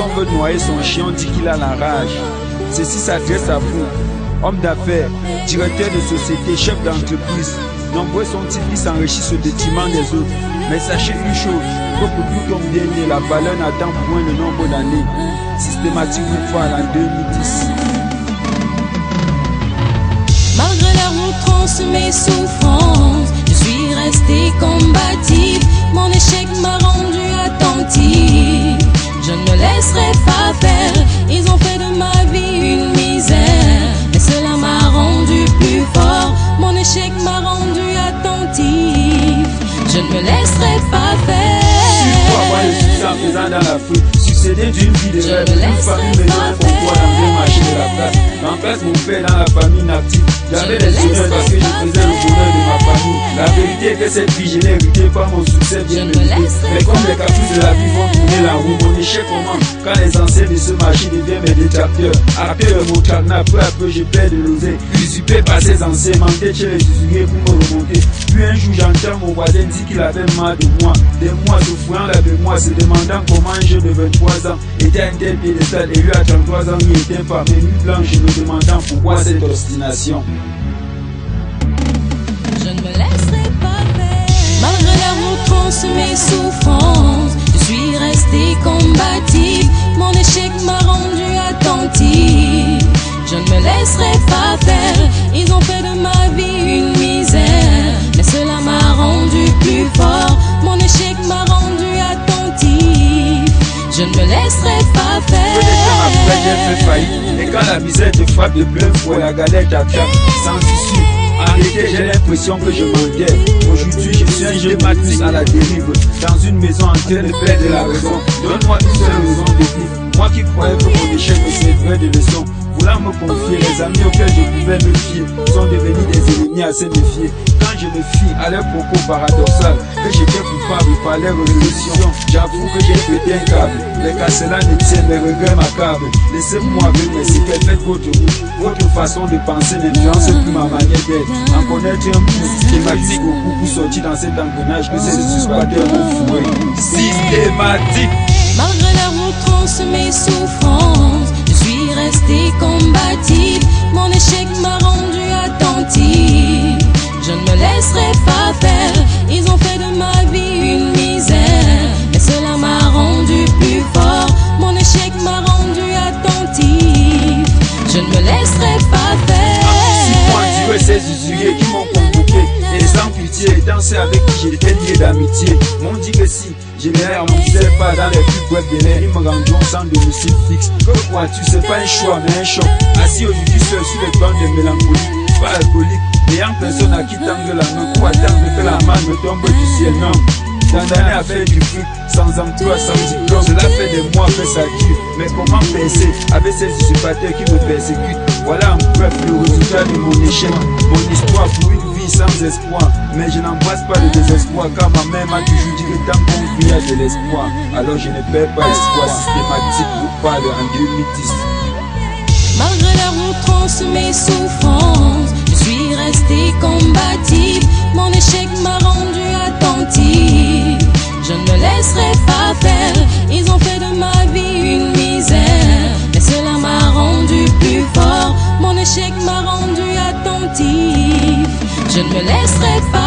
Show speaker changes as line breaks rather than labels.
on veut noyer son chien, on dit qu'il a la rage. Ceci s'adresse à vous, hommes d'affaires, directeurs de société, chefs d'entreprise. Nombreux sont-ils qui s'enrichissent au détriment des autres. Mais sachez une chose, que pour tout homme bien né, la valeur n'attend point le nombre d'années. Systématique vous parle en 2010.
Malgré leur outrance, mes souffrances, je suis resté combatif. Mon échec m'a rendu attentif. Je ne me laisserai pas faire. Ils ont fait de ma vie une misère, et cela m'a rendu plus fort. Mon échec m'a rendu attentif. Je ne me laisserai pas faire.
Tu dois avoir le succès en faisant dans la foule. Succéder d'une vie de rêve, une famille maison pour toi dans le marché de la place. Remplace mon père dans la famille inactive. J'avais des souvenirs parce que je faisais le bonheur de ma famille. La vérité est que cette vie, je l'ai héritée par mon succès bien mérité. Mais comme les caprices de la vie vont tourner la roue, mon échec commence quand les anciens de ce marché deviennent mes détracteurs. Après mon cadenas, peu à peu je perds de l'oseille. Usurpé par ces anciens, manqué chez les usuriers pour me remonter. Puis un jour j'entends mon voisin dire qu'il avait marre de moi. Des mois souffrant la mémoire, se demandant comment un jeune de 23 ans était un tel piédestal et lui à 33 ans il était parmi nuit blanche, me demandant pourquoi cette obstination.
Je ne me laisserai pas faire. Malgré leur outrance, mes souffrances, je suis resté combatif. Mon échec m'a rendu attentif. Je ne me laisserai pas faire. Ils ont fait de ma vie une misère, mais cela m'a rendu plus fort. Mon échec m'a rendu attentif. Je ne me laisserai pas faire.
Peu de temps après j'ai fait faillite, et quand la misère te frappe de plein fouet, la galère t'attrape sans issue. En réalité, j'ai l'impression que je m'enterre. Aujourd'hui, je suis un jeune matus à la dérive, dans une maison en train de perdre la raison. Donne-moi une seule raison de vivre. Moi qui croyais que mon échec me servirait de leçon. Voulant me confier, les amis auxquels je pouvais me fier sont devenus des ennemis à se méfier. Quand je me fie à leurs propos paradoxal, que j'étais coupable par leur révolution, j'avoue que j'ai pété un câble. Mais qu'à cela ne tient, mes regrets m'accablent. Laissez-moi avec mes séquelles, faites votre goût. Votre façon de penser n'influence plus ma manière d'être. En connaître un peu systématique au bout pour sortir dans cet engrenage que ces usurpateurs m'ont fourré. Systématique.
Malgré leur outrance, mes souffrances, je suis resté combatif. Mon échec m'a rendu attentif. Je ne me laisserai pas faire. Ils ont fait de ma vie une misère, et cela m'a rendu plus fort. Mon échec m'a rendu attentif. Je ne me laisserai pas faire.
Si moi Dieu ces usuriers qui m'ont convoqué, et sans pitié, danser avec qui j'étais lié d'amitié, m'ont dit que si je n'ai remontais pas dans les plus brefs délais, ils me rendront sans domicile fixe. Que crois-tu, c'est pas un choix mais un choc. Assis aujourd'hui seul sur les bancs de mélancolie, pas alcoolique, n'ayant personne à qui tendre la main pour attendre que la main me tombe du ciel, non. Condamné à faire du fric, sans emploi, sans diplôme, cela fait des mois que ça dure. Mais comment penser avec ces usurpateurs qui me persécutent? Voilà en bref le résultat de mon échec, mon histoire pour une vie sans espoir. Mais je n'embrasse pas le désespoir, car ma mère m'a toujours dit que tant qu'on vit, il y a de l'espoir. Alors je ne perds pas espoir. Systématique vous parle en 2010.
Malgré leur outrance, mes souffrances, je suis resté combatif. Mon échec m'a rendu attentif. Je ne me laisserai pas faire. Ils ont fait de ma vie une misère, mais cela m'a rendu plus fort. Mon échec m'a rendu attentif. Je ne me laisserai pas